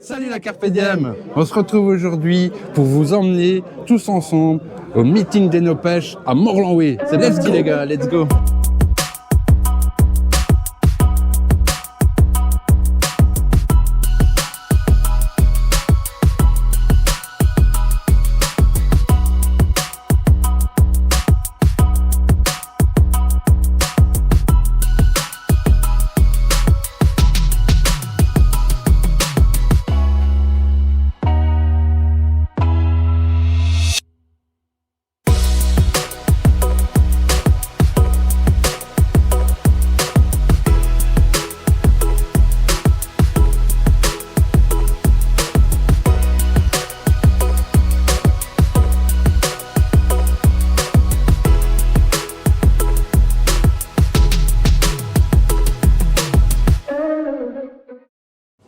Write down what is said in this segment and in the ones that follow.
Salut la Carpe Diem. On se retrouve aujourd'hui pour vous emmener tous ensemble au meeting d'Enopêche à Morlanway. C'est parti les gars, let's go.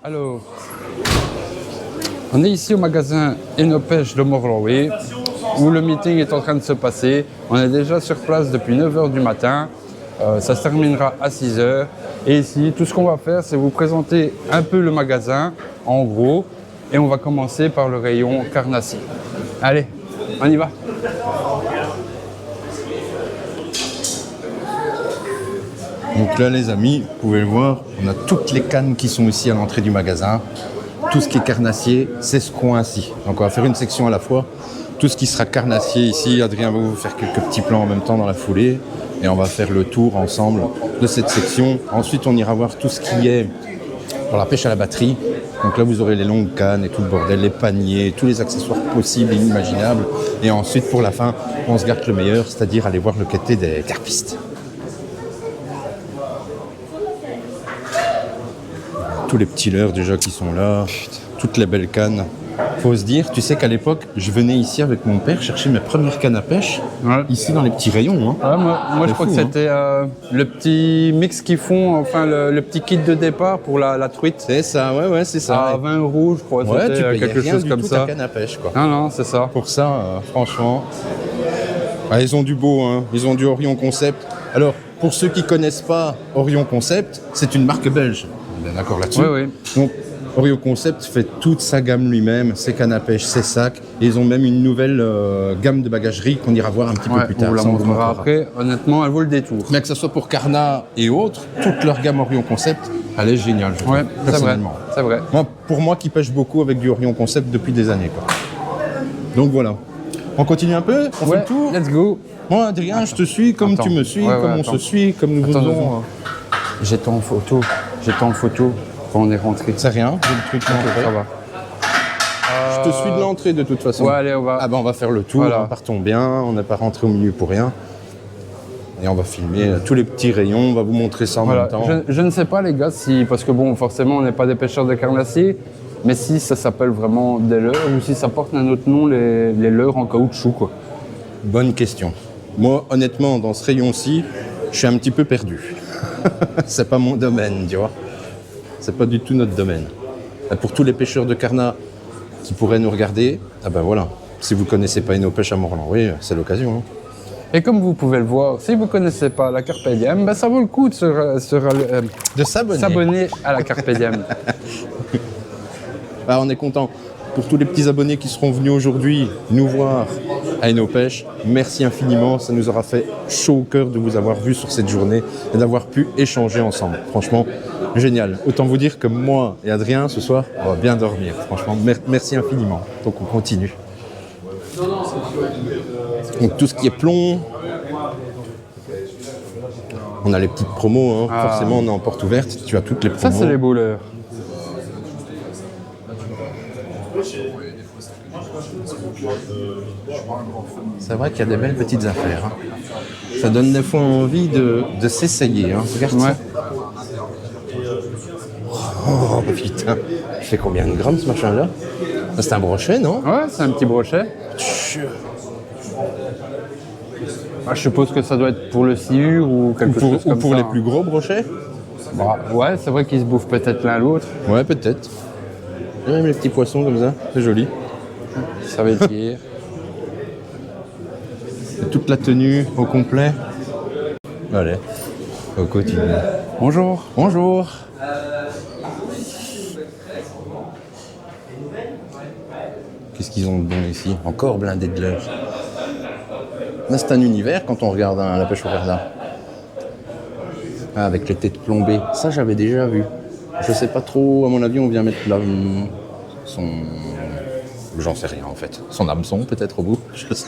Alors, on est ici au magasin Enopêche de Morlanway où le meeting est en train de se passer. On est déjà sur place depuis 9 h du matin. Ça se terminera à 6 h. Et ici, tout ce qu'on va faire, c'est vous présenter un peu le magasin, en gros. Et on va commencer par le rayon carnassier. Allez, on y va. Donc là les amis, vous pouvez le voir, on a toutes les cannes qui sont ici à l'entrée du magasin. Tout ce qui est carnassier, c'est ce coin-ci. Donc on va faire une section à la fois. Tout ce qui sera carnassier ici, Adrien va vous faire quelques petits plans en même temps dans la foulée. Et on va faire le tour ensemble de cette section. Ensuite on ira voir tout ce qui est pour la pêche à la batterie. Donc là vous aurez les longues cannes et tout le bordel, les paniers, tous les accessoires possibles et inimaginables. Et ensuite pour la fin, on se garde le meilleur, c'est-à-dire aller voir le quêté des carpistes. Tous les petits leurres déjà qui sont là, toutes les belles cannes. Faut se dire, tu sais qu'à l'époque, je venais ici avec mon père chercher mes premières cannes à pêche, ici dans les petits rayons. Hein. Ouais, moi je crois que c'était le petit mix qu'ils font, enfin le petit kit de départ pour la truite. C'est ça, ouais, c'est ça. À 20 € je crois, ouais, c'était quelque chose comme ça. Ta canne à pêche, quoi. Non, c'est ça. Pour ça, franchement, ils ont du beau, hein. Ils ont du Orion Concept. Alors, pour ceux qui ne connaissent pas Orion Concept, c'est une marque belge. Bien d'accord là-dessus. Oui. Donc, Orion Concept fait toute sa gamme lui-même, ses cannes à pêche, ses sacs. Et ils ont même une nouvelle gamme de bagagerie qu'on ira voir un petit peu plus tard. On vous la montrera après. Honnêtement, elle vaut le détour. Mais que ce soit pour Carnat et autres, toute leur gamme Orion Concept, elle est géniale, je trouve, personnellement. C'est vrai. Pour moi qui pêche beaucoup avec du Orion Concept depuis des années, quoi. Donc voilà. On continue un peu, on fait le tour. Let's go. Moi, Adrien, je te suis comme tu me suis, comme on se suit, comme nous faisons. J'étais en photo quand on est rentré. C'est rien, j'ai le truc ça va. Je te suis de l'entrée de toute façon. Ouais, allez, on va. On va faire le tour, Voilà. Partons bien, on n'est pas rentré au milieu pour rien. Et on va filmer tous les petits rayons, on va vous montrer ça en même temps. Je ne sais pas les gars, parce que bon, forcément on n'est pas des pêcheurs de carnassier, mais si ça s'appelle vraiment des leurres ou si ça porte un autre nom, les leurres en caoutchouc quoi. Bonne question. Moi, honnêtement, dans ce rayon-ci, je suis un petit peu perdu. C'est pas mon domaine, tu vois. C'est pas du tout notre domaine. Et pour tous les pêcheurs de carnat qui pourraient nous regarder, voilà. Si vous connaissez pas Enopêche à Morlanway, c'est l'occasion. Hein. Et comme vous pouvez le voir, si vous connaissez pas la Carpe Diem, ça vaut le coup de s'abonner à la Carpe Diem. On est content. Pour tous les petits abonnés qui seront venus aujourd'hui nous voir à Enopêche, merci infiniment. Ça nous aura fait chaud au cœur de vous avoir vu sur cette journée et d'avoir pu échanger ensemble. Franchement, génial. Autant vous dire que moi et Adrien, ce soir, on va bien dormir. Franchement, merci infiniment. Donc on continue. Donc tout ce qui est plomb, on a les petites promos. Hein. Forcément, on est en porte ouverte. Tu as toutes les promos. Ça, c'est les beaux leurres. C'est vrai qu'il y a des belles petites affaires. Hein. Ça donne des fois envie de s'essayer. Hein. Regarde ça. Oh putain, il fait combien de grammes ce machin-là? C'est un brochet, non? Ouais, c'est un petit brochet. Je suppose que ça doit être pour le sciure ou quelque chose comme ça. Ou pour les plus gros brochets? Ouais, c'est vrai qu'ils se bouffent peut-être l'un l'autre. Ouais, peut-être. Même les petits poissons comme ça, c'est joli. Ça va être hier. Toute la tenue au complet. Allez, on continue. Bonjour. Bonjour. qu'ils ont de bon ici? Encore blindé de leurre. Là, c'est un univers quand on regarde la pêche au carnat. Ah, avec les têtes plombées. Ça, j'avais déjà vu. Je sais pas trop, à mon avis, on vient mettre son... J'en sais rien, en fait. Son hameçon, peut-être, au bout. Je sais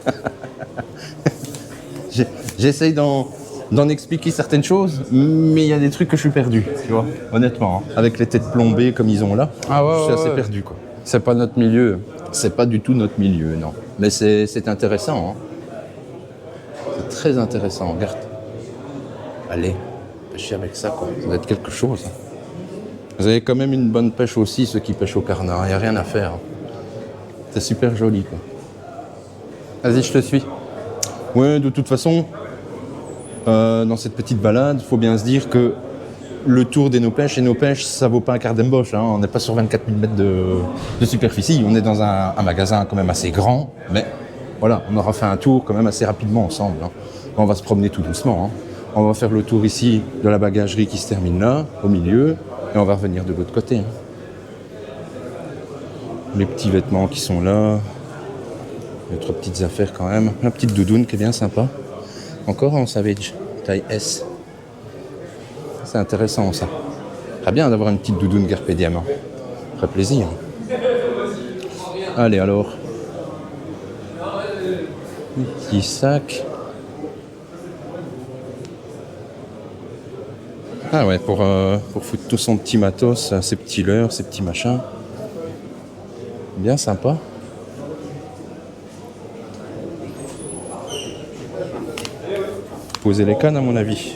pas. J'essaye d'en expliquer certaines choses, mais il y a des trucs que je suis perdu, tu vois, honnêtement. Hein. Avec les têtes plombées comme ils ont là, je suis assez perdu, quoi. C'est pas notre milieu. C'est pas du tout notre milieu, non. Mais c'est intéressant, hein. C'est très intéressant, regarde. Allez, pêcher avec ça, quoi. Ça va être quelque chose. Hein. Vous avez quand même une bonne pêche aussi, ceux qui pêchent au carnat. Il n'y a rien à faire. Hein. C'est super joli, quoi. Vas-y, je te suis. Ouais, de toute façon, dans cette petite balade, il faut bien se dire que le tour des nos pêches, ça vaut pas un quart d'embauche. Hein. On n'est pas sur 24 000 mètres de superficie. On est dans un magasin quand même assez grand, mais voilà, on aura fait un tour quand même assez rapidement ensemble. Hein. On va se promener tout doucement. Hein. On va faire le tour ici de la bagagerie qui se termine là, au milieu, et on va revenir de l'autre côté. Hein. Les petits vêtements qui sont là. Il y a 3 petites affaires quand même. La petite doudoune qui est bien sympa. Encore en Savage, taille S. C'est intéressant ça. Très bien d'avoir une petite doudoune Carpe Diem. Ça ferait plaisir. Allez alors. Un petit sac. Ah ouais, pour foutre tout son petit matos, ses petits leurres, ses petits machins. Bien sympa. Poser les cannes à mon avis.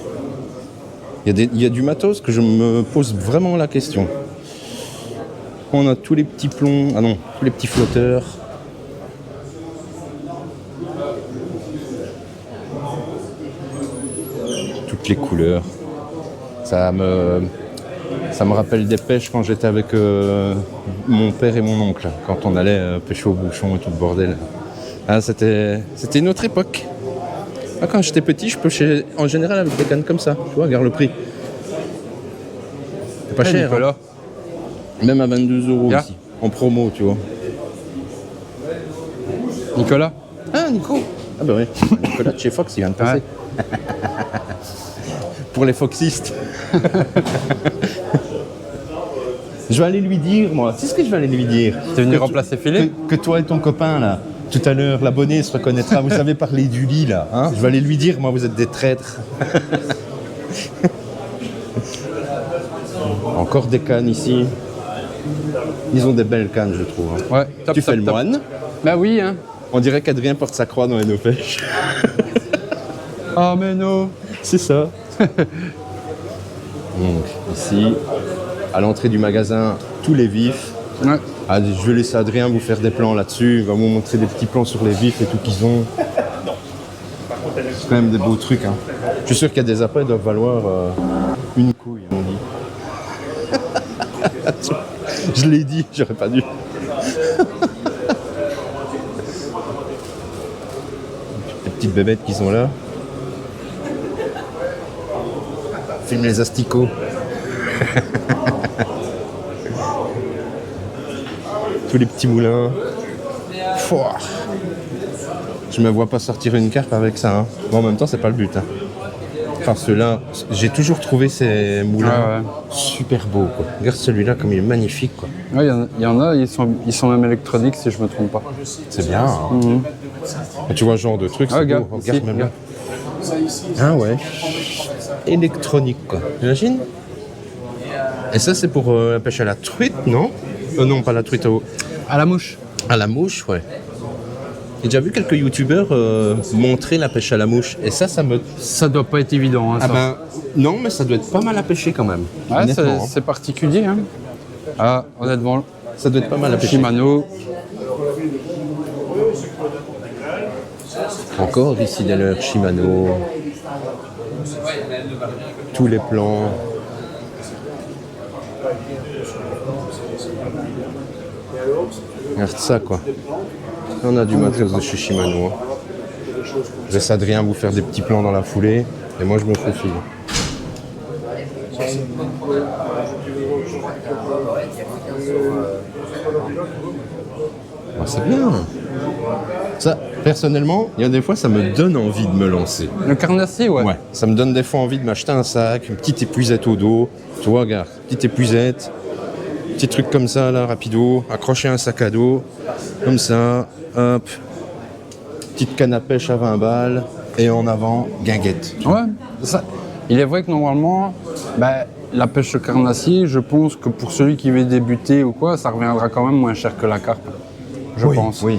Il y a du matos que je me pose vraiment la question. On a tous les petits plombs, tous les petits flotteurs. Toutes les couleurs. Ça me rappelle des pêches quand j'étais avec mon père et mon oncle, quand on allait pêcher au bouchon et tout le bordel. Ah, c'était une autre époque. Ah, quand j'étais petit, je pêchais en général avec des cannes comme ça. Tu vois, regarde le prix. C'est pas cher. Hein. Même à 22 € ici, en promo, tu vois. Nicolas? Ah, Nico. Ah bah oui, Nicolas de chez Fox, il vient de passer. Ouais. Pour les foxistes. Je vais aller lui dire, moi. Tu sais ce que je vais aller lui dire? T'es venu remplacer Philippe? Que toi et ton copain, là, tout à l'heure, l'abonné se reconnaîtra. Vous savez parler du lit, là. Hein, je vais aller lui dire, moi, vous êtes des traîtres. Encore des cannes ici. Ils ont des belles cannes, je trouve. Hein. Ouais, top, tu fais le moine? Bah oui, hein. On dirait qu'Adrien porte sa croix dans les nos pêches. Ah, mais non. C'est ça. Donc, ici, à l'entrée du magasin, tous les vifs. Ouais. Ah, je vais laisser Adrien vous faire des plans là-dessus. Il va vous montrer des petits plans sur les vifs et tout qu'ils ont. C'est quand même des beaux trucs. Hein. Je suis sûr qu'il y a des appâts qui doivent valoir une couille, on dit. Je l'ai dit, j'aurais pas dû. Les petites bébêtes qui sont là. Filme les asticots. Tous les petits moulins. Fouah. Je me vois pas sortir une carpe avec ça. Hein. Bon, en même temps, c'est pas le but. Hein. Enfin, ceux-là, j'ai toujours trouvé ces moulins super beaux. Quoi. Regarde celui-là comme il est magnifique. Quoi. Ouais, il y en a, ils sont même électroniques si je me trompe pas. C'est bien. Hein. Tu vois ce genre de truc, c'est beau. Regarde même là. Ah ouais. Électronique quoi. J'imagine. Et ça c'est pour la pêche à la truite, non? Non, pas la truite, à la mouche. À la mouche, ouais. J'ai déjà vu quelques youtubeurs montrer la pêche à la mouche. Et ça doit pas être évident. Hein, ah ben, non, mais ça doit être pas mal à pêcher quand même. Ouais, c'est particulier. Hein. Ah, on est devant. Ça doit être pas mal à pêcher. Shimano. Encore ici des leurres Shimano. Tous les plans. Regarde ça quoi. On a du matos de chez Shimano. Hein. Je laisse Adrien vous faire des petits plans dans la foulée et moi je me faufile. c'est bien. Ça, personnellement, il y a des fois, ça me donne envie de me lancer. Le carnassier, ouais. Ouais, ça me donne des fois envie de m'acheter un sac, une petite épuisette au dos. Tu vois, regarde, petite épuisette, petit truc comme ça, là, rapido, accrocher un sac à dos, comme ça, hop, petite canne à pêche à 20 balles, et en avant, guinguette. Ouais, ça, il est vrai que normalement, la pêche au carnassier, je pense que pour celui qui veut débuter ou quoi, ça reviendra quand même moins cher que la carpe. Je pense. Oui.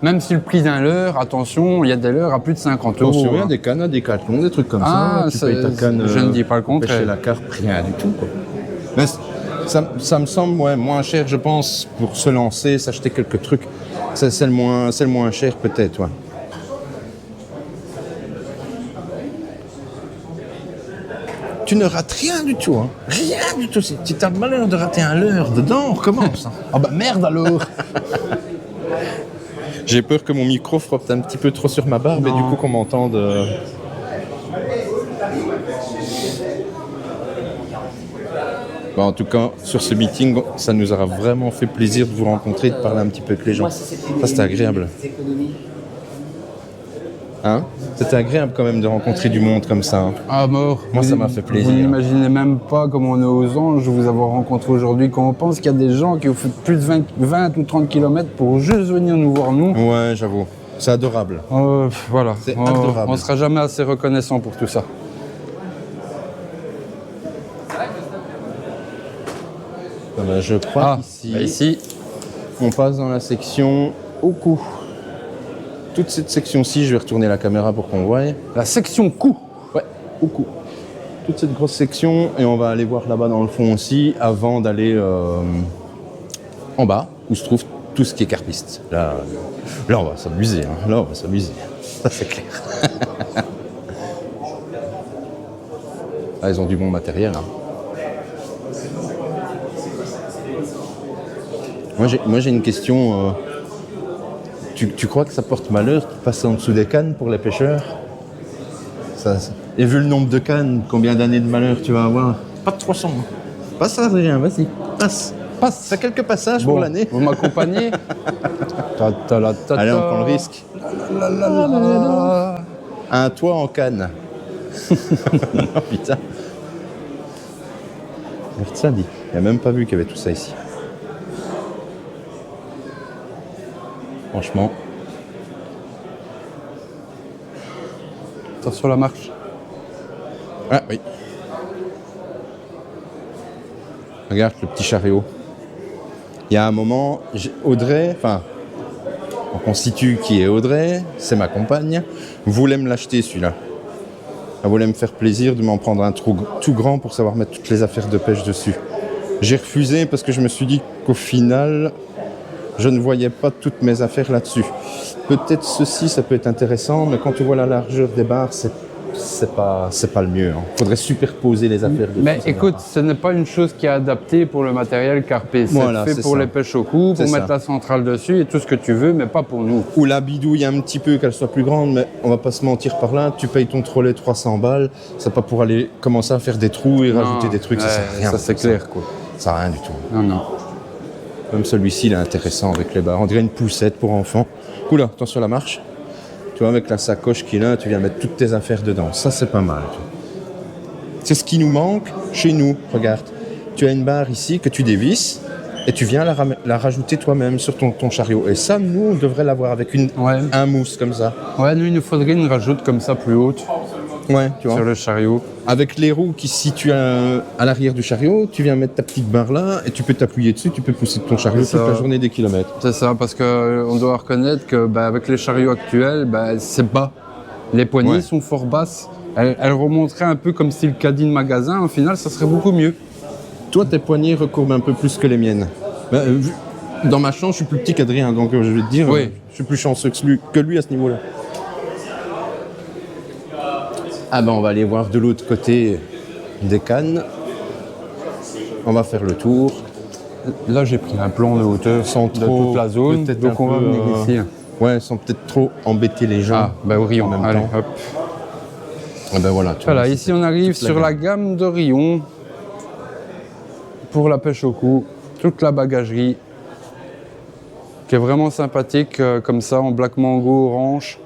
Même si le prix d'un leurre, attention, il y a des leurres à plus de 50 euros. Attention, il y a des cannes à Décathlon, des trucs comme ça. Tu payes ta canne. Je ne dis pas le contraire. Pêcher la carpe, rien du tout, quoi. Mais ça me semble moins cher, je pense, pour se lancer, s'acheter quelques trucs. C'est le moins cher, peut-être, ouais. Tu ne rates rien du tout, hein. Rien du tout. Si tu as le malheur de rater un leurre dedans, on recommence. Hein. Ah bah merde alors. J'ai peur que mon micro frotte un petit peu trop sur ma barbe et du coup qu'on m'entende. Bon, en tout cas, sur ce meeting, ça nous aura vraiment fait plaisir de vous rencontrer, de parler un petit peu avec les gens. Ça, c'était agréable. Hein? C'était agréable quand même de rencontrer du monde comme ça. Hein. Ah mort. Moi, ça m'a fait plaisir. Vous n'imaginez même pas comment on est aux anges de vous avoir rencontré aujourd'hui. Quand on pense qu'il y a des gens qui ont fait plus de 20 ou 30 km pour juste venir nous voir nous. Ouais, j'avoue. C'est adorable. Voilà. C'est adorable. On ne sera jamais assez reconnaissant pour tout ça. Je crois qu'ici, on passe dans la section au cou. Toute cette section-ci, je vais retourner la caméra pour qu'on voie. La section cou. Ouais, au cou. Toute cette grosse section, et on va aller voir là-bas dans le fond aussi, avant d'aller en bas, où se trouve tout ce qui est carpiste. Là on va s'amuser. Hein. Là, on va s'amuser. Ça, c'est clair. Ah, ils ont du bon matériel. Hein. Moi, j'ai une question. Tu crois que ça porte malheur de passer en dessous des cannes pour les pêcheurs? Et vu le nombre de cannes, combien d'années de malheur tu vas avoir? Pas de 300. Hein. Passe, Adrien, vas-y. Passe. Fais quelques passages pour l'année. Vous m'accompagnez? Allez, on prend le risque. Un toit en canne. Oh, putain. Regarde ça, dit. Il n'a même pas vu qu'il y avait tout ça ici. Franchement. Attention la marche. Ah oui. Regarde le petit chariot. Il y a un moment, Audrey, on constitue qui est Audrey, c'est ma compagne, voulait me l'acheter celui-là. Elle voulait me faire plaisir de m'en prendre un tout grand pour savoir mettre toutes les affaires de pêche dessus. J'ai refusé parce que je me suis dit qu'au final, je ne voyais pas toutes mes affaires là-dessus. Peut-être ceci, ça peut être intéressant, mais quand tu vois la largeur des barres, c'est pas le mieux. Il faudrait superposer les affaires dessus. Mais écoute, ce n'est pas une chose qui est adaptée pour le matériel carpé. Voilà, c'est fait pour les pêches au cou, pour mettre la centrale dessus et tout ce que tu veux, mais pas pour nous. Ou la bidouille un petit peu, qu'elle soit plus grande, mais on va pas se mentir par là, tu payes ton trolley 300 balles, c'est pas pour aller commencer à faire des trous et rajouter des trucs, ça sert à rien. Ça c'est clair, quoi. Ça sert à rien du tout. Non. Même celui-ci, il est intéressant avec les barres. On dirait une poussette pour enfants. Oula, attention à la marche. Tu vois, avec la sacoche qu'il a, tu viens mettre toutes tes affaires dedans. Ça, c'est pas mal. C'est ce qui nous manque chez nous. Regarde, tu as une barre ici que tu dévisses et tu viens la rajouter toi-même sur ton chariot. Et ça, nous, on devrait l'avoir avec un mousse comme ça. Ouais, nous, il nous faudrait une rajoute comme ça plus haute. Ouais, tu vois. Sur le chariot. Avec les roues qui se situent à l'arrière du chariot, tu viens mettre ta petite barre là et tu peux t'appuyer dessus, tu peux pousser ton chariot toute la journée des kilomètres. C'est ça, parce qu'on doit reconnaître que avec les chariots actuels, c'est bas. Les poignées sont fort basses. Elles remonteraient un peu comme si le caddie de magasin, au final, ça serait beaucoup mieux. Toi, tes poignées recourbent un peu plus que les miennes. Dans ma chance, je suis plus petit qu'Adrien, donc je vais te dire, je suis plus chanceux que lui à ce niveau-là. Ah ben on va aller voir de l'autre côté des cannes. On va faire le tour. Là j'ai pris un plan de hauteur sans de toute la zone, donc on va venir ici. Ouais, sans peut-être trop embêter les gens. Ah bah Orion, en même temps. Hop. Ah ben voilà. Voilà, ici on arrive sur la gamme d'Orion pour la pêche au cou, toute la bagagerie. qui est vraiment sympathique, comme ça, en black mango orange.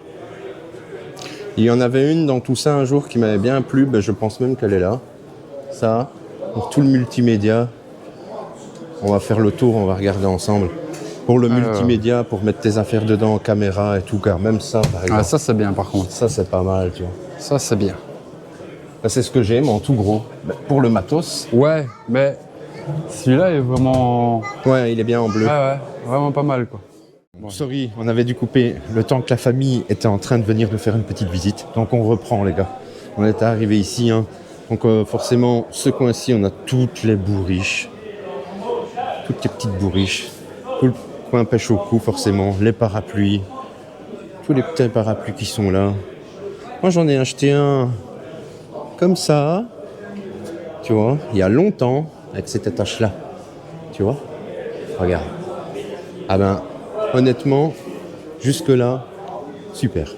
Il y en avait une dans tout ça un jour qui m'avait bien plu, ben, je pense même qu'elle est là. Ça, pour tout le multimédia. On va faire le tour, on va regarder ensemble. Pour le multimédia, pour mettre tes affaires dedans, caméra et tout, car même ça, par exemple. Ah, ça c'est bien par contre. Ça, c'est pas mal, tu vois. Ça c'est bien. Ça, c'est ce que j'aime en tout gros. Ben, pour le matos. Ouais, mais celui-là est vraiment... Ouais, il est bien en bleu. Ouais, vraiment pas mal quoi. Bon, sorry, on avait dû couper le temps que la famille était en train de venir nous faire une petite visite. Donc on reprend les gars. On était arrivé ici, hein. Donc forcément, ce coin-ci, on a toutes les bourriches. Toutes les petites bourriches. Tout le coin pêche au cou forcément, les parapluies. Tous les petits parapluies qui sont là. Moi j'en ai acheté un comme ça. Tu vois, il y a longtemps, avec cette attache-là. Tu vois, regarde. Ah ben, honnêtement, jusque-là, super.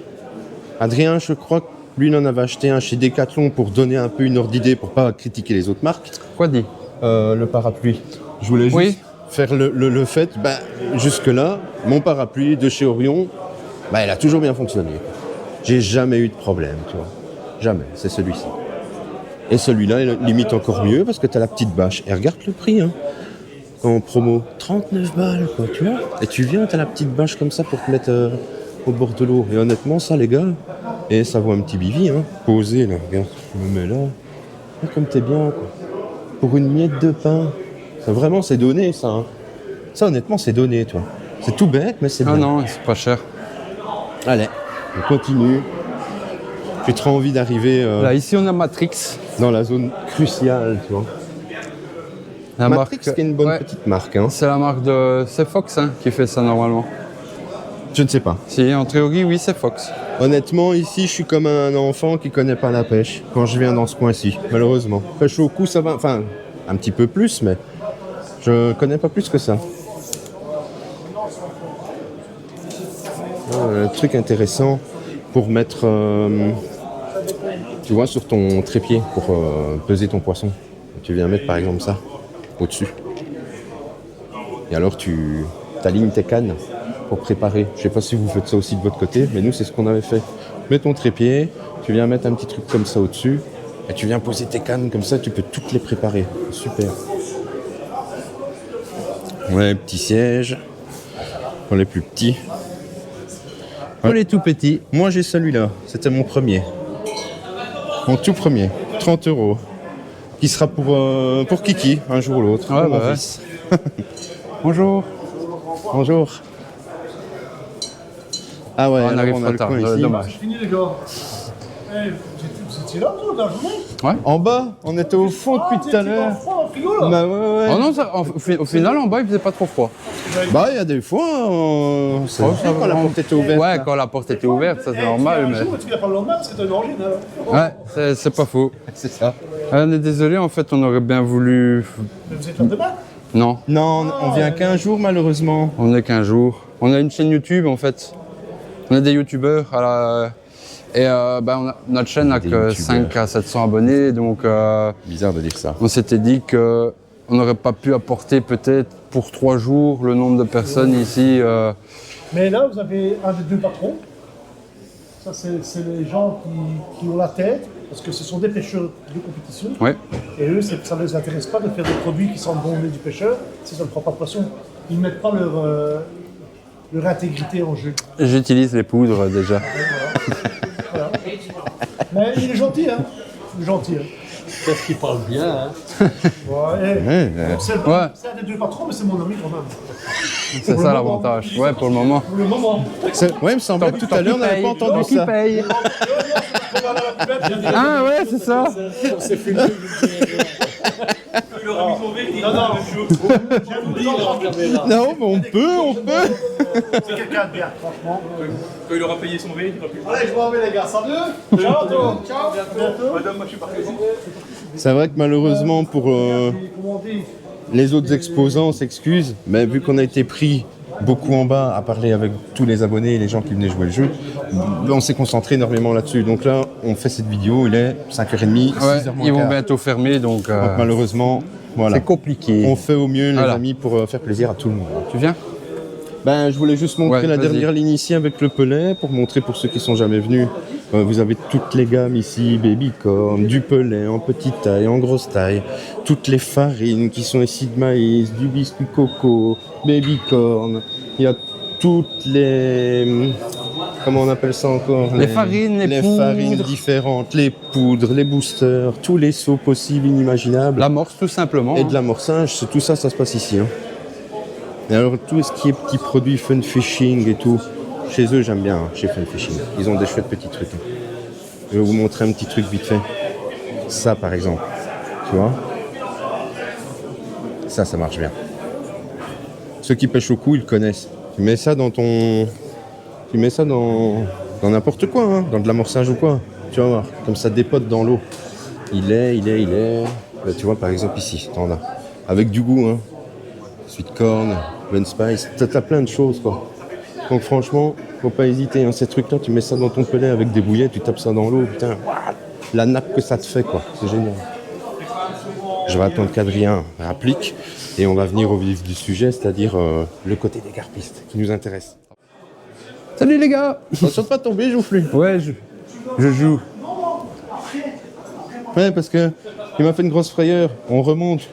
Adrien, je crois que lui, il en avait acheté un chez Decathlon pour donner un peu une ordre d'idée, pour pas critiquer les autres marques. Quoi dit? Le parapluie. Je voulais juste faire le fait, jusque-là, mon parapluie de chez Orion, il a toujours bien fonctionné. J'ai jamais eu de problème, tu vois. Jamais, c'est celui-ci. Et celui-là, il limite encore mieux parce que tu as la petite bâche. Et regarde le prix, hein. En promo, 39 balles, quoi, tu vois. Et tu viens, t'as la petite bâche comme ça pour te mettre au bord de l'eau. Et honnêtement, ça, les gars, et ça vaut un petit bivi, hein. Posé, là, regarde, je me mets là. Ah, comme t'es bien, quoi. Pour une miette de pain. Ça, vraiment, c'est donné, ça. Hein. Ça, honnêtement, c'est donné, toi. C'est tout bête, mais c'est bien. Ah non, c'est pas cher. Allez, on continue. J'ai trop envie d'arriver Là, ici, on a Matrix. dans la zone cruciale, tu vois. La Matrix, marque, qui est une bonne petite marque, hein. C'est la marque de... C'est Fox hein, qui fait ça normalement. Je ne sais pas. Si, en théorie, oui, c'est Fox. Honnêtement, ici, je suis comme un enfant qui connaît pas la pêche quand je viens dans ce coin-ci, malheureusement. Pêche au cou, ça va, enfin, un petit peu plus, mais je connais pas plus que ça. Un truc intéressant pour mettre, tu vois, sur ton trépied, pour peser ton poisson. Tu viens mettre, par exemple, ça, au-dessus. Et alors, tu alignes tes cannes pour préparer. Je sais pas si vous faites ça aussi de votre côté, mais nous, c'est ce qu'on avait fait. Mets ton trépied, tu viens mettre un petit truc comme ça au-dessus, et tu viens poser tes cannes comme ça, tu peux toutes les préparer. Super. Ouais, petit siège. Pour les plus petits. Pour les tout petits. Moi, j'ai celui-là. C'était mon premier. Mon tout premier. 30 €. Qui sera pour Kiki, un jour ou l'autre. Ouais, pour mon bah ouais. fils. Bonjour. Bonjour. Ah ouais, On alors arrive on a trop le tard, coin ici. dommage. C'est fini les gars. Vous étiez là dans la journée? En bas, on était au fond depuis tout à l'heure. Dans le frigo là. Bah ouais. Oh non, au final, en bas, il faisait pas trop froid. Bah il y a des fois, c'est Oh, quand la porte était ouverte. Ouais, là. quand la porte était ouverte, ça c'est normal. Mais... Tu viens pas le lendemain parce que t'as une origine alors. Ouais, c'est pas faux. C'est ça. On est désolé, en fait, on aurait bien voulu... Mais vous êtes là demain? Non, Non, on vient qu'un jour malheureusement. on est qu'un jour. On a une chaîne YouTube, en fait. On est des youtubeurs. Et notre chaîne n'a Des que youtubeurs. 5 à 700 abonnés. Donc, Bizarre de dire ça. on s'était dit qu'on n'aurait pas pu apporter peut-être pour 3 jours le nombre de personnes ici. Mais là, vous avez un des deux patrons. Ça, c'est les gens qui ont la tête, parce que ce sont des pêcheurs de compétition. Ouais. Et eux, ça ne les intéresse pas de faire des produits qui sentent bon au nez du pêcheur si ça ne prend pas de poisson. Ils ne mettent pas leur intégrité en jeu. J'utilise les poudres déjà. Voilà. Mais il est gentil, hein. Il est gentil. Hein. Parce qu'il parle bien, hein. Ouais, c'est Ouais. c'est un des deux patrons, mais c'est mon ami quand même. C'est Pour ça le l'avantage. Ouais, pour le moment. Pour le moment. Ouais, il me semblait que tout à l'heure on n'avait pas entendu Qui ça. paye? Ah ouais, c'est ça. On s'est filmé. Non, non, je vous en caméra. Non, mais on peut. C'est quelqu'un de bien, franchement. Quand il aura payé son veille, il aura pu. Allez, je vous remets les gars, salut. Ciao, ciao. Bientôt. Madame, moi je suis parti. C'est vrai que malheureusement pour Comment on dit? les autres exposants, on s'excuse, mais vu qu'on a été pris beaucoup en bas à parler avec tous les abonnés et les gens qui venaient jouer le jeu, on s'est concentré énormément là-dessus. Donc là, on fait cette vidéo, il est 5h30, 6h Ouais, moins ils vont quart. bientôt fermer, donc Donc malheureusement, voilà. c'est compliqué. On fait au mieux, les Voilà. amis, pour faire plaisir à tout le monde. Tu viens? Ben, je voulais juste montrer Ouais, la vas-y. dernière ligne ici avec le Pellet, pour montrer pour ceux qui sont jamais venus. Vous avez toutes les gammes ici, baby corn, du Pellet en petite taille, en grosse taille, toutes les farines qui sont ici de maïs, du biscuit coco, baby corn. Il y a toutes les... Comment on appelle ça encore? Les farines, les poudres. farines différentes, les poudres, les boosters, tous les sauts possibles, inimaginables. L'amorce, tout simplement. Et de l'amorçage, tout ça, ça se passe ici. Hein. Et alors, tout ce qui est petits produits fun fishing et tout, chez eux, j'aime bien, hein, chez Fun Fishing. Ils ont des chouettes petits trucs. Hein. Je vais vous montrer un petit truc vite fait. Ça, par exemple. Tu vois? Ça marche bien. Ceux qui pêchent au cou, ils le connaissent. Tu mets ça dans ton... Tu mets ça dans n'importe quoi, hein, dans de l'amorçage ou quoi. Tu vas voir, comme ça dépote dans l'eau. Il est. Là, tu vois, par exemple, ici, t'en as. Avec du goût, hein. Sweet corn, Lemon Spice, t'as plein de choses, quoi. Donc franchement, faut pas hésiter, hein. Ces trucs-là, tu mets ça dans ton pellet avec des bouillettes, tu tapes ça dans l'eau, putain, la nappe que ça te fait, quoi. C'est génial. Je vais attendre qu'Adrien applique et on va venir au vif du sujet, c'est-à-dire le côté des carpistes qui nous intéresse. Salut les gars. Attention de pas tomber, Joufflu. Ouais, je joue. Ouais, parce que il m'a fait une grosse frayeur. On remonte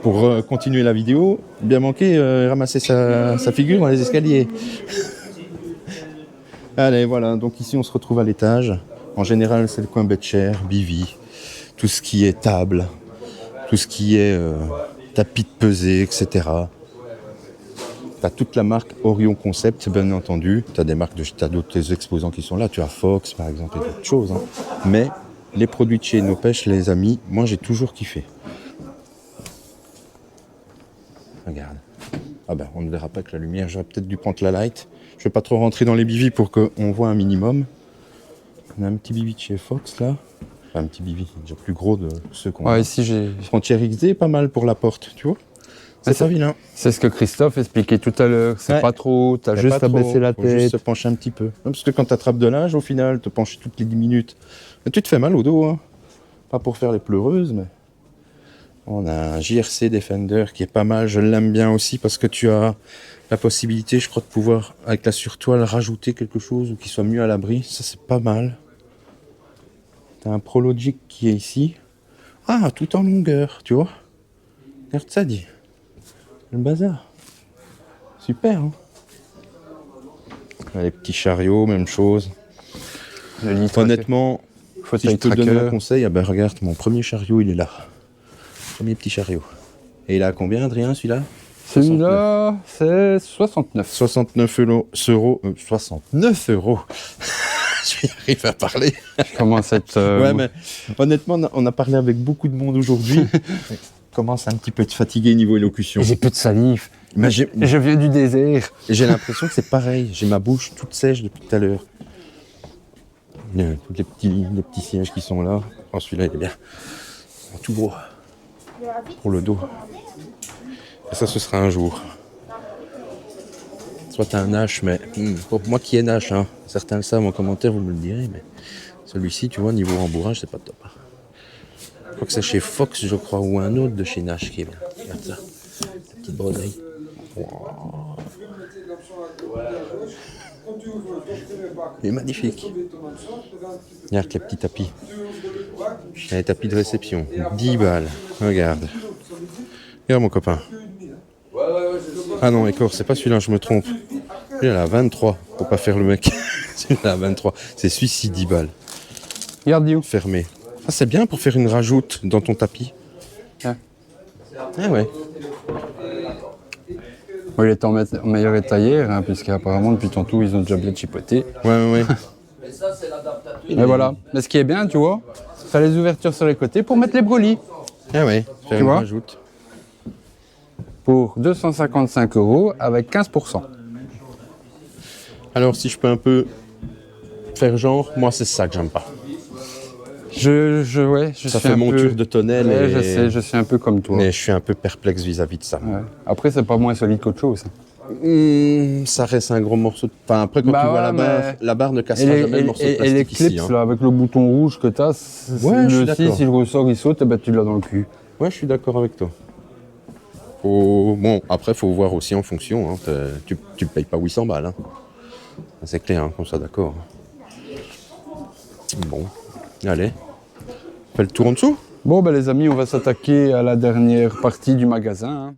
pour continuer la vidéo. Bien manqué, ramasser sa figure dans les escaliers. Allez, voilà. Donc ici, on se retrouve à l'étage. En général, c'est le coin Betcher, Bivi, tout ce qui est table, tout ce qui est tapis de pesée, etc. Tu as toute la marque Orion Concept, bien entendu. Tu as des marques, tu as d'autres exposants qui sont là. Tu as Fox, par exemple, et d'autres choses. Hein. Mais les produits de chez Nos Pêches, les amis, moi, j'ai toujours kiffé. Regarde. Ah ben, on ne verra pas que la lumière. J'aurais peut-être dû prendre la light. Je ne vais pas trop rentrer dans les bivis pour qu'on voit un minimum. On a un petit bivi de chez Fox, là. Enfin, un petit bivi, déjà plus gros de ceux qu'on a. Ouais, ici j'ai... Frontière XD, pas mal pour la porte, tu vois. C'est pas vilain. C'est ce que Christophe expliquait tout à l'heure. C'est Ouais. pas trop, t'as juste à baisser la Faut juste se tête. pencher un petit peu. Parce que quand tu attrapes de l'âge, au final, te pencher toutes les 10 minutes, tu te fais mal au dos. Hein. Pas pour faire les pleureuses, mais... On a un JRC Defender qui est pas mal. Je l'aime bien aussi parce que tu as la possibilité, je crois, de pouvoir, avec la surtoile, rajouter quelque chose ou qu'il soit mieux à l'abri. Ça, c'est pas mal. Tu as un Prologic qui est ici. Ah, tout en longueur, tu vois. Regarde ça, dit. Le bazar. Super, hein. Les petits chariots, même chose. Le litre, Honnêtement, faut si je te donne un conseil, ah ben regarde, mon premier chariot, il est là. Premier petit chariot. Et il a combien, Adrien, celui-là? Celui-là, c'est 69. 69 euros. 69 euros. Je vais y arriver à parler. Je commence à être... Ouais, mais honnêtement, on a parlé avec beaucoup de monde aujourd'hui. Je commence un petit peu à être fatigué niveau élocution. J'ai plus de salive. Mais Je viens du désert. j'ai l'impression que c'est pareil. J'ai ma bouche toute sèche depuis tout à l'heure. Tous les petits sièges qui sont là. Oh, celui-là, il est bien. En tout gros. Pour le dos. Et ça, ce sera un jour. Soit t'as un H, mais pour moi qui ai un H, hein, certains le savent en commentaire, vous me le direz, mais celui-ci, tu vois, niveau rembourrage, c'est pas top. Hein. Je crois que c'est chez Fox, je crois, ou un autre de chez Nash qui est bien. Regarde ça. Petite broderie. Wow. Il est magnifique. Regarde les petits tapis. Les tapis de réception. 10 balles. Regarde. Regarde mon copain. Ah non, Écor, c'est pas celui-là, je me trompe. Celui-là, à 23. Faut pas faire le mec. Celui-là, à 23. C'est celui-ci, 10 balles. Regarde, Dio. Fermé. Ah, c'est bien pour faire une rajoute dans ton tapis. Ah. Ah ouais. Bon, il est en meilleur état hier, hein, puisqu'apparemment, depuis tantôt, ils ont déjà bien chipoté. Ouais. Mais voilà. Mais ce qui est bien, tu vois, ça a les ouvertures sur les côtés pour mettre les brolis. Ah ouais. Faire une vois rajoute. Pour 255 € avec 15%. Alors, si je peux un peu faire genre, moi, c'est ça que j'aime pas. Je Ça suis fait un monture peu... de tonnelle. Ouais, et... je suis un peu comme toi. Mais je suis un peu perplexe vis-à-vis de ça. Ouais. Après, c'est pas moins solide qu'autre chose. Ça reste un gros morceau de... Enfin, après, quand tu vois la barre ne cassera jamais le morceau de et plastique les clips, ici. Hein. là, avec le bouton rouge que t'as, Ouais, je suis le d'accord. 6, il ressort, il saute, et ben tu l'as dans le cul. Ouais, je suis d'accord avec toi. Bon, après, faut voir aussi en fonction. Hein. Tu ne payes pas 800 balles. Hein. C'est clair, hein, comme ça, d'accord. Bon, allez. On fait le tour en dessous. Bon, ben, les amis, on va s'attaquer à la dernière partie du magasin.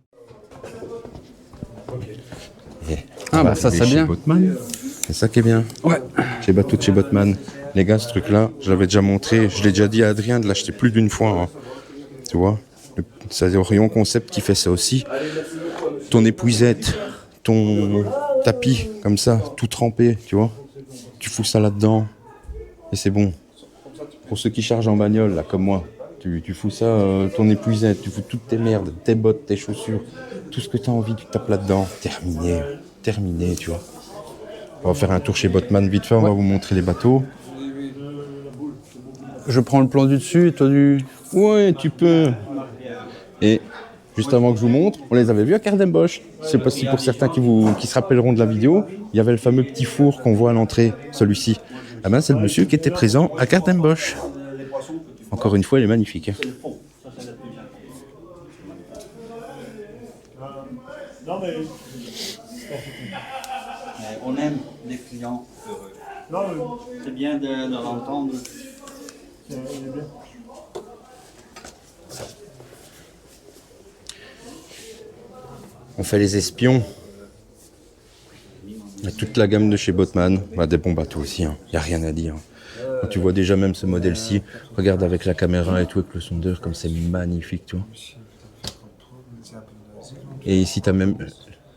Hein. Ah, bah ça, c'est bien. Botman. C'est ça qui est bien. Ouais. Chez Bateau de chez Botman. Les gars, ce truc-là, je l'avais déjà montré. Je l'ai déjà dit à Adrien de l'acheter plus d'une fois. Hein. Tu vois, c'est Orion Concept qui fait ça aussi. Ton épuisette, ton tapis, comme ça, tout trempé, tu vois. Tu fous ça là-dedans. Et c'est bon. Pour ceux qui chargent en bagnole, là, comme moi, tu fous ça, ton épuisette, tu fous toutes tes merdes, tes bottes, tes chaussures, tout ce que tu as envie, tu tapes là-dedans. Terminé, tu vois. On va faire un tour chez Botman vite fait, on va vous montrer les bateaux. Je prends le plan du dessus et toi du... Ouais, tu peux. Et juste avant que je vous montre, on les avait vus à Cardenbosch. C'est pas si pour certains qui se rappelleront de la vidéo, il y avait le fameux petit four qu'on voit à l'entrée, celui-ci. Ah ben, c'est le monsieur qui était présent à Cardenbosch. Encore une fois, il est magnifique. Hein. On aime les clients heureux. C'est bien de leur entendre. On fait les espions. Il y a toute la gamme de chez Botman. Bah, des bons bateaux aussi, il n'y a rien à dire. Quand tu vois déjà même ce modèle-ci, regarde avec la caméra et tout, avec le sondeur, comme c'est magnifique, tu vois. Et ici, tu as même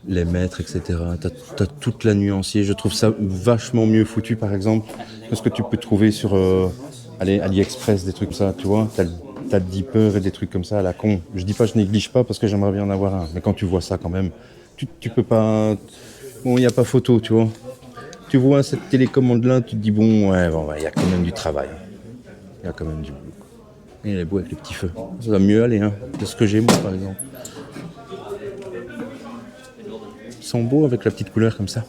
les mètres, etc. Tu as toute la nuancier. Je trouve ça vachement mieux foutu, par exemple, que ce que tu peux trouver sur AliExpress, des trucs comme ça, tu vois. Tu as le dipper et des trucs comme ça à la con. Je dis pas, je néglige pas parce que j'aimerais bien en avoir un. Mais quand tu vois ça, quand même, tu peux pas... Bon, il n'y a pas photo, tu vois. Tu vois cette télécommande-là, tu te dis, bon, il y a quand même du travail. Il y a quand même du boulot. Et il est beau avec les petits feux. Ça va mieux aller, hein, que ce que j'ai moi, par exemple. Ils sont beaux avec la petite couleur comme ça.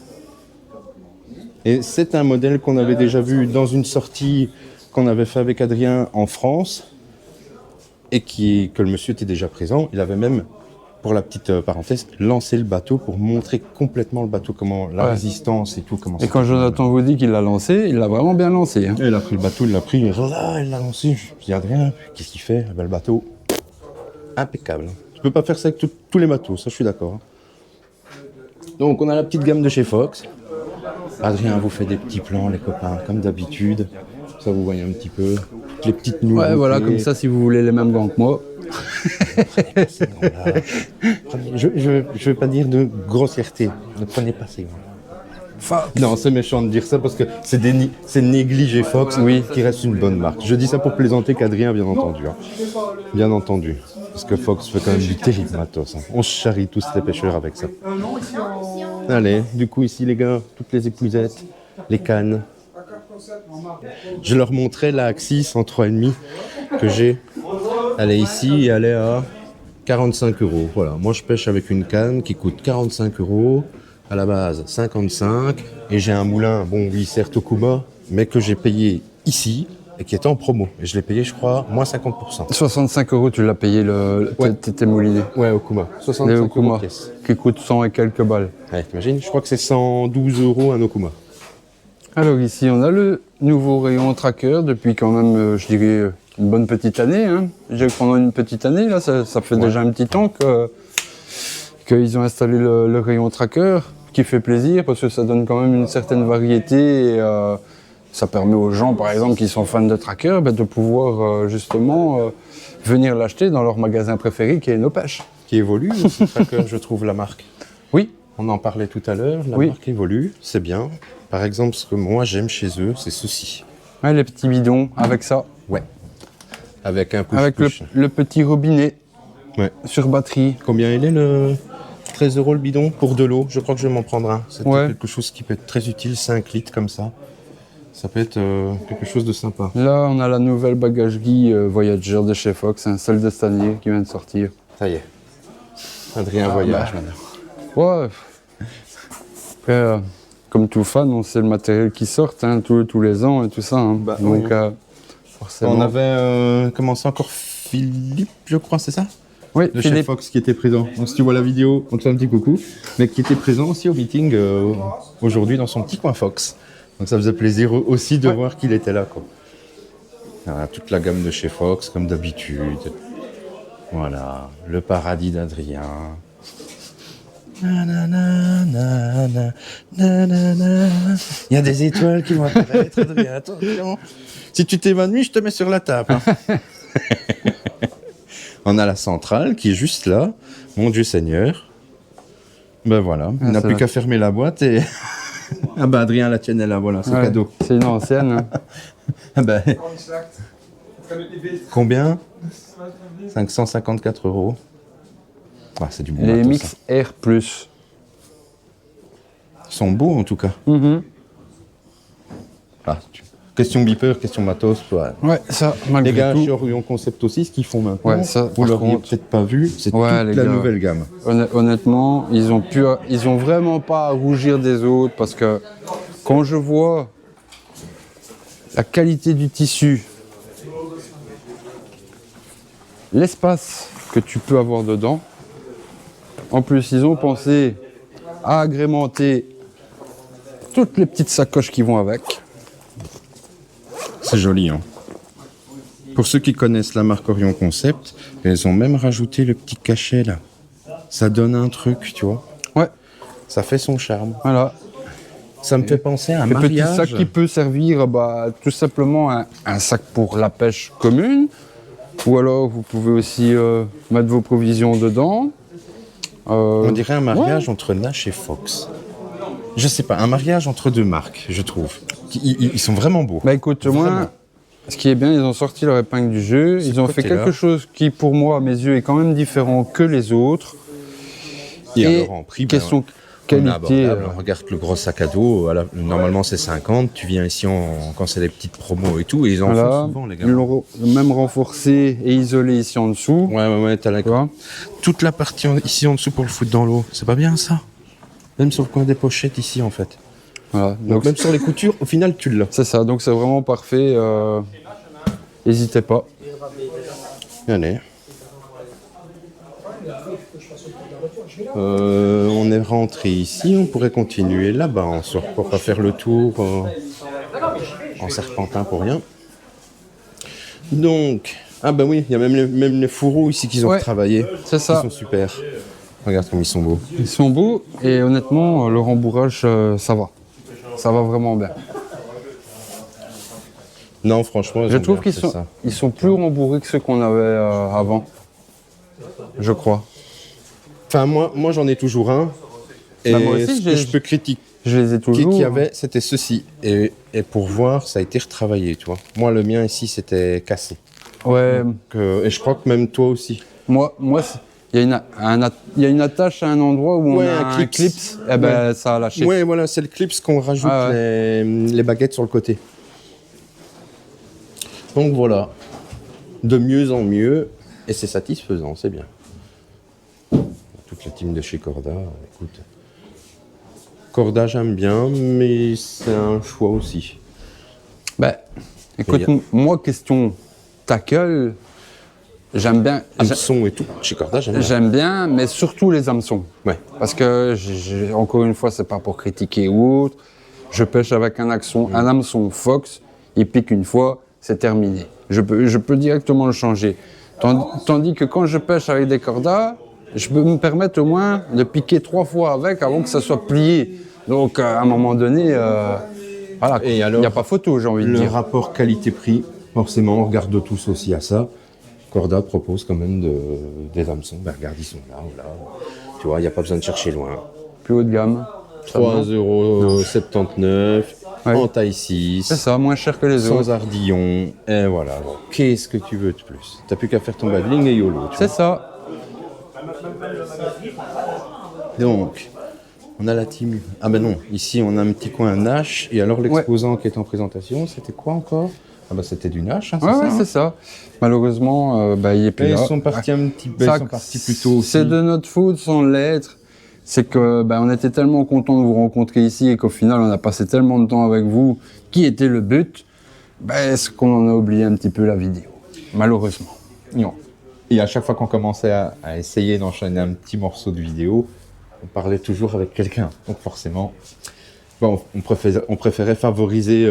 Et c'est un modèle qu'on avait déjà vu dans une sortie qu'on avait fait avec Adrien en France et que le monsieur était déjà présent. Il avait même, pour la petite parenthèse, lancé le bateau pour montrer complètement le bateau, comment la résistance et tout. Comment et quand Jonathan vous dit qu'il l'a lancé, il l'a vraiment bien lancé. Hein. Et il a pris le bateau, il l'a pris, il l'a lancé. Je dis Adrien, qu'est-ce qu'il fait? Le bateau, impeccable. Tu peux pas faire ça avec tous les bateaux, ça je suis d'accord. Donc on a la petite gamme de chez Fox. Adrien vous fait des petits plans, les copains, comme d'habitude. Ça vous voyez un petit peu. Les petites nouveautés. Ouais, voilà, comme ça, si vous voulez les mêmes gants que moi. Je vais pas dire de grossièreté. Ne prenez pas ces gants. Non, c'est méchant de dire ça parce que c'est négliger Fox, qui reste une bonne marque. Je dis ça pour plaisanter qu'Adrien, bien entendu. Hein. Bien entendu. Parce que Fox fait quand même du terrible matos. Hein. On se charrie tous les pêcheurs avec ça. Allez, du coup ici les gars, toutes les épuisettes, les cannes. Je leur montrais la Axis en 3,5 que j'ai. Elle est ici et elle est à 45 €. Voilà, moi je pêche avec une canne qui coûte 45 €. À la base 55 et j'ai un moulin, bon oui certes Okuma, mais que j'ai payé ici et qui était en promo. Et je l'ai payé je crois moins 50%. 65 € tu l'as payé tes moulinets. Ouais Okuma, 65 Okuma, € pièce. qui coûte 100 et quelques balles. Ouais, t'imagines, je crois que c'est 112 € un Okuma. Alors ici on a le nouveau rayon tracker depuis quand même je dirais une bonne petite année. Hein. J'ai pendant une petite année là, ça fait déjà un petit temps qu'ils ont installé le rayon tracker, qui fait plaisir parce que ça donne quand même une certaine variété et ça permet aux gens par exemple qui sont fans de tracker de pouvoir justement venir l'acheter dans leur magasin préféré qui est No Pêche. Qui évolue aussi, tracker, je trouve la marque. Oui. On en parlait tout à l'heure, la marque évolue, c'est bien. Par exemple, ce que moi j'aime chez eux, c'est ceci. Ouais, les petits bidons avec ça. Ouais. Avec un push-push. Avec le petit robinet sur batterie. Combien il est le 13 € le bidon pour de l'eau? Je crois que je vais m'en prendre un. C'est quelque chose qui peut être très utile, 5 litres comme ça. Ça peut être quelque chose de sympa. Là, on a la nouvelle bagagerie Voyager de chez Fox, celle de cette année qui vient de sortir. Ça y est. Adrien voyage maintenant. Ouais. Après, comme tout fan, on sait le matériel qui sort hein, tous les ans et tout ça. Hein. Donc, forcément. On avait commencé encore Philippe, je crois, c'est ça? Oui, de chez Philippe. Fox qui était présent. Donc si tu vois la vidéo, on te fait un petit coucou. Mais qui était présent aussi au meeting aujourd'hui dans son petit coin Fox. Donc ça faisait plaisir aussi de voir qu'il était là, quoi. Voilà, toute la gamme de chez Fox, comme d'habitude. Voilà, le paradis d'Adrien. Il y a des étoiles qui vont apparaître, Adrien, attention. Si tu t'évanouis, je te mets sur la table. Hein. On a la centrale qui est juste là. Mon Dieu Seigneur. Ben voilà, il n'a plus qu'à fermer la boîte et... ah ben Adrien, la tienne est là, voilà, c'est cadeau. C'est une ancienne. Hein. Ah ben... Combien 554 €. Ah, c'est du bon Les matos, Mix ça. R+. Plus. Ils sont beaux en tout cas. Ah, question beeper, question matos. Ouais, ça, malgré Les gars tout. chez Orion Concept aussi, ce qu'ils font maintenant, Ouais, ça, vous par l'auriez contre- peut-être pas vu, c'est Ouais, toute les la gars. nouvelle gamme. Honnêtement, ils ont vraiment pas à rougir des autres parce que quand je vois la qualité du tissu, l'espace que tu peux avoir dedans, en plus ils ont pensé à agrémenter toutes les petites sacoches qui vont avec. C'est joli, hein. Pour ceux qui connaissent la marque Orion Concept, ils ont même rajouté le petit cachet là. Ça donne un truc, tu vois. Ouais, Ça fait son charme. voilà. Ça me fait penser à un Le petit mariage. sac qui peut servir tout simplement un sac pour la pêche commune. Ou alors vous pouvez aussi mettre vos provisions dedans. On dirait un mariage entre Nash et Fox. Je sais pas, un mariage entre deux marques, je trouve. Ils sont vraiment beaux. Bah écoute, Vraiment. moi, ce qui est bien, ils ont sorti leur épingle du jeu. Ils ont fait côté-là. quelque chose qui, pour moi, à mes yeux, est quand même différent que les autres. Et alors en prix, question on est qualité. abordable. On regarde le gros sac à dos, normalement c'est 50, tu viens ici quand c'est des petites promos et tout, et ils en Voilà. font souvent les gars. Ils l'ont même renforcé et isolé ici en dessous. Ouais, t'as la... Tu vois. Toute la partie ici en dessous pour le foutre dans l'eau, c'est pas bien ça? Même sur le coin des pochettes ici en fait. Voilà. Donc Donc même sur les coutures, au final tu l'as. c'est ça, donc c'est vraiment parfait. N'hésitez pas. Allez. On est rentré ici, on pourrait continuer là-bas, on ne pourra pas faire le tour en serpentin pour rien. Donc, ah ben oui, il y a même les fourreaux ici qu'ils ont Ouais, travaillé. c'est ça. Ils sont super. Regarde comme ils sont beaux. Ils sont beaux et honnêtement, le rembourrage, ça va. Ça va vraiment bien. Non, franchement, Je trouve qu'ils sont plus rembourrés que ceux qu'on avait avant. Je crois. Enfin, moi j'en ai toujours un. Et Bah, moi aussi, ce que je peux critiquer Je les ai qu'il toujours. y avait, c'était ceci. Et pour voir, ça a été retravaillé, tu vois. Moi, le mien ici, c'était cassé. Ouais, Et je crois que même toi aussi. moi il y a une attache à un endroit où on Ouais, a un un clips. clips, et ben ça a lâché. Ouais, voilà, c'est le clips qu'on rajoute Ah les baguettes sur le côté. Donc voilà, de mieux en mieux, et c'est satisfaisant, c'est bien. Toute la team de chez Corda, écoute. Corda, j'aime bien, mais c'est un choix aussi. Ben, écoute, Mais moi, question tackle, j'aime bien. Hameçon et tout, chez Corda, j'aime bien. J'aime bien, mais surtout les hameçons. Ouais. Parce que, encore une fois, c'est pas pour critiquer ou autre. Je pêche avec un hameçon Fox, il pique une fois, c'est terminé. Je peux directement le changer. Tandis que quand je pêche avec des cordas, je peux me permettre au moins de piquer 3 fois avec avant que ça soit plié. Donc, à un moment donné, voilà, Et il alors, n'y a pas photo, j'ai envie de Le dire. rapport qualité-prix, forcément, on regarde tous aussi à ça. Corda propose quand même des hameçons. Ben, regarde, ils sont là, voilà. Tu vois, il n'y a pas besoin de chercher loin. Plus haut de gamme. 3,79 € Ouais. en taille 6. C'est ça, moins cher que les autres. Sans ardillon, et voilà. Donc, qu'est-ce que tu veux de plus? T'as plus qu'à faire ton badling et YOLO. Tu C'est ça. vois. Donc, on a la team. Ah ben non, ici on a un petit coin Nash. Et alors l'exposant qui est en présentation, c'était quoi encore? Ah ben c'était du Nash, hein, c'est Ouais, ça, ouais, hein. c'est ça. Malheureusement, il est plus Et ils là. sont partis un petit peu, Ça, ils sont partis plus tôt aussi. C'est de notre faute sans l'être. C'est que on était tellement contents de vous rencontrer ici et qu'au final on a passé tellement de temps avec vous, qui était le but, c'est qu'on en a oublié un petit peu la vidéo. Malheureusement. Non. Et à chaque fois qu'on commençait à essayer d'enchaîner un petit morceau de vidéo, on parlait toujours avec quelqu'un. Donc forcément, bon, on préférait favoriser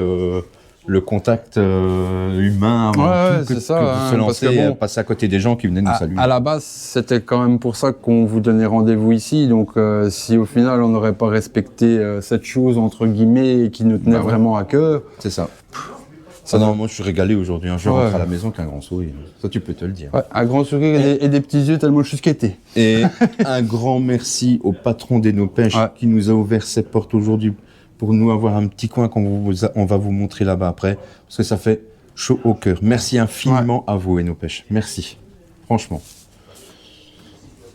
le contact humain avant tout, c'est ça, de se lancer parce que bon, et passer à côté des gens qui venaient nous saluer. À la base, c'était quand même pour ça qu'on vous donnait rendez-vous ici. Donc, si au final, on n'aurait pas respecté cette chose, entre guillemets, qui nous tenait vraiment à cœur. C'est ça. Ça, non, moi, je suis régalé aujourd'hui. Je rentre à la maison qu'un grand sourire. Ça, tu peux te le dire. Ouais, un grand sourire et des petits yeux tellement je suis skaté. Et un grand merci au patron d'Eno Pêche qui nous a ouvert ses portes aujourd'hui pour nous avoir un petit coin qu'on va vous montrer là-bas après. Parce que ça fait chaud au cœur. Merci infiniment à vous, Eno Pêche. Merci. Franchement.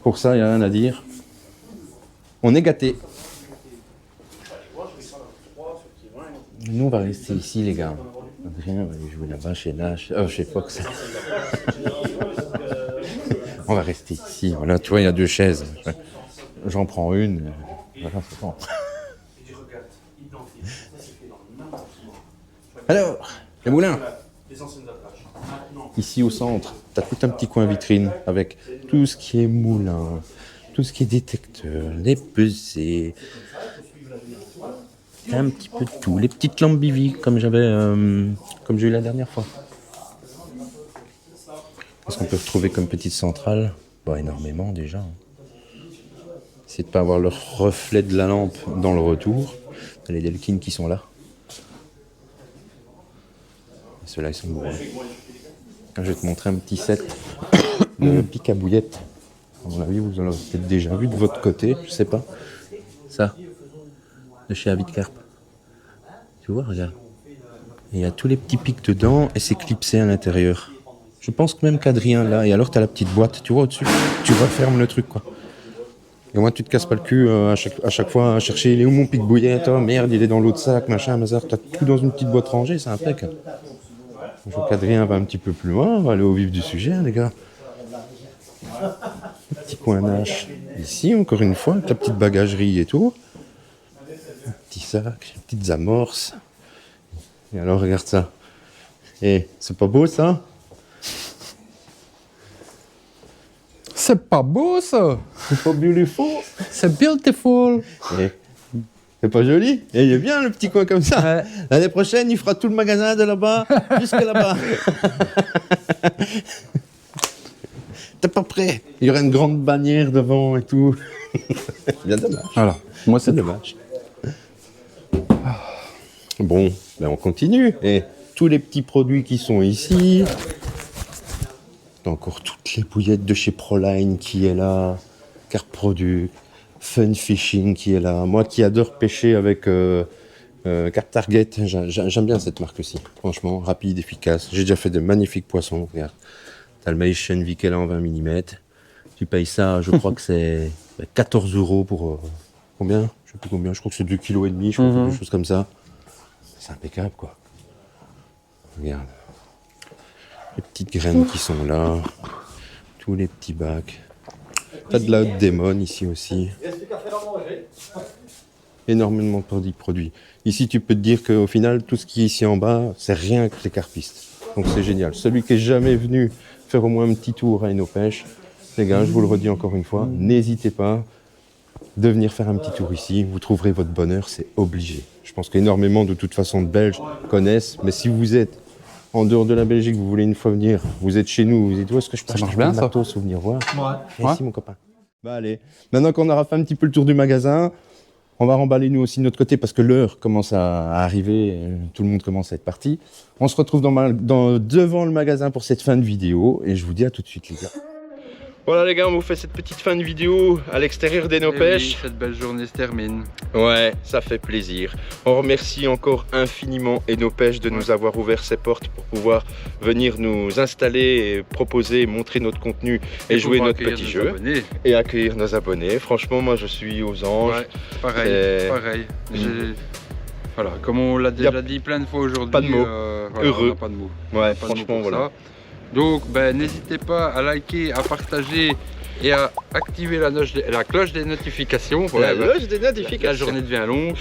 Pour ça, il n'y a rien à dire. On est gâtés. Nous, on va rester ici, les gars. Adrien va aller jouer là-bas chez Nash. Oh, je sais pas que ça. On va rester ici. Voilà, tu vois, il y a 2 chaises. J'en prends une. Voilà, c'est bon. Alors, les moulins. Ici au centre, tu as tout un petit coin vitrine avec tout ce qui est moulin, tout ce qui est détecteur, les pesées. Un petit peu de tout. Les petites lampes Bivi, comme j'ai eu la dernière fois. Qu'est-ce qu'on peut retrouver comme petite centrale? Bah, énormément déjà. C'est de ne pas avoir le reflet de la lampe dans le retour. T'as les Delkin qui sont là. Et ceux-là, ils sont beaux. Je vais te montrer un petit set de pic à bouillettes. À mon avis, vous en avez peut-être déjà vu de votre côté, je sais pas. Ça, de chez Avid Carp. Tu vois, regarde. Il y a tous les petits pics dedans et c'est clipsé à l'intérieur. Je pense que même qu'Adrien là, et alors tu as la petite boîte, tu vois au-dessus, tu refermes le truc quoi. Et moi tu te casses pas le cul à chaque fois à chercher il est où mon pic bouillette, oh merde il est dans l'autre sac, machin, mazar, t'as tout dans une petite boîte rangée, c'est impeccable. Je vois qu'Adrien va un petit peu plus loin, on va aller au vif du sujet les gars. Petit coin Nash ici encore une fois, avec la petite bagagerie et tout. Un petit sac, petites amorces. Et alors regarde ça. Et c'est pas beau ça? C'est pas beau ça. C'est pas beautiful. C'est beautiful. Et c'est pas joli? Et il est bien le petit coin comme ça. Ouais. L'année prochaine, il fera tout le magasin de là-bas jusqu'à là-bas. T'es pas prêt? Il y aurait une grande bannière devant et tout. Bien dommage. Voilà. Moi, c'est dommage. Bon, ben on continue. Et tous les petits produits qui sont ici. T'as encore toutes les bouillettes de chez Proline qui est là. Carp Product, Fun Fishing qui est là. Moi qui adore pêcher avec Carp Target, j'aime bien cette marque aussi. Franchement, rapide, efficace. J'ai déjà fait de magnifiques poissons. Regarde. T'as le maïs Chenvik là en 20 mm. Tu payes ça, je crois que c'est 14 € pour combien? Je sais plus combien, je crois que c'est 2,5 kg, je crois, quelque chose comme ça. C'est impeccable quoi. Regarde. Les petites graines qui sont là. Tous les petits bacs. T'as de la haute démon ici aussi. Énormément de produits. Ici, tu peux te dire qu'au final, tout ce qui est ici en bas, c'est rien que les carpistes. Donc c'est génial. Celui qui est jamais venu faire au moins un petit tour à Eno Pêche, les gars, je vous le redis encore une fois, n'hésitez pas de venir faire un petit tour ici. Vous trouverez votre bonheur, c'est obligé. Je pense qu'énormément de toute façon de Belges connaissent, mais si vous êtes en dehors de la Belgique, vous voulez une fois venir, vous êtes chez nous, vous dites où est-ce que je peux acheter bien, un ça. matos ou venir voir? Ici mon copain. Bah allez, maintenant qu'on aura fait un petit peu le tour du magasin, on va remballer nous aussi de notre côté parce que l'heure commence à arriver, tout le monde commence à être parti. On se retrouve devant le magasin pour cette fin de vidéo et je vous dis à tout de suite les gars. Voilà les gars, on vous fait cette petite fin de vidéo à l'extérieur d'Eno Pêche. Oui, cette belle journée se termine. Ouais, ça fait plaisir. On remercie encore infiniment Eno Pêche de nous avoir ouvert ses portes pour pouvoir venir nous installer, et proposer, montrer notre contenu et jouer notre petit jeu. Et accueillir nos abonnés. Franchement, moi je suis aux anges. Ouais, pareil. Voilà, comme on l'a déjà dit plein de fois aujourd'hui. Pas de mots. Voilà, Heureux. on n'a pas de mots. Ouais, Pas de mots franchement, pour voilà. ça. Donc, n'hésitez pas à liker, à partager et à activer la cloche des notifications. La Ouais, loge des notifications. la journée devient longue.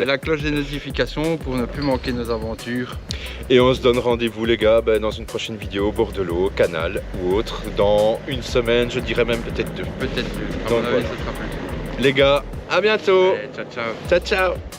La cloche des notifications pour ne plus manquer nos aventures. Et on se donne rendez-vous les gars dans une prochaine vidéo, Bordelot, Canal ou autre, dans une semaine, je dirais même peut-être 2. Peut-être plus. À Donc mon avis, voilà. ce sera plus. Les gars, à bientôt. Allez, ciao, ciao. Ciao ciao.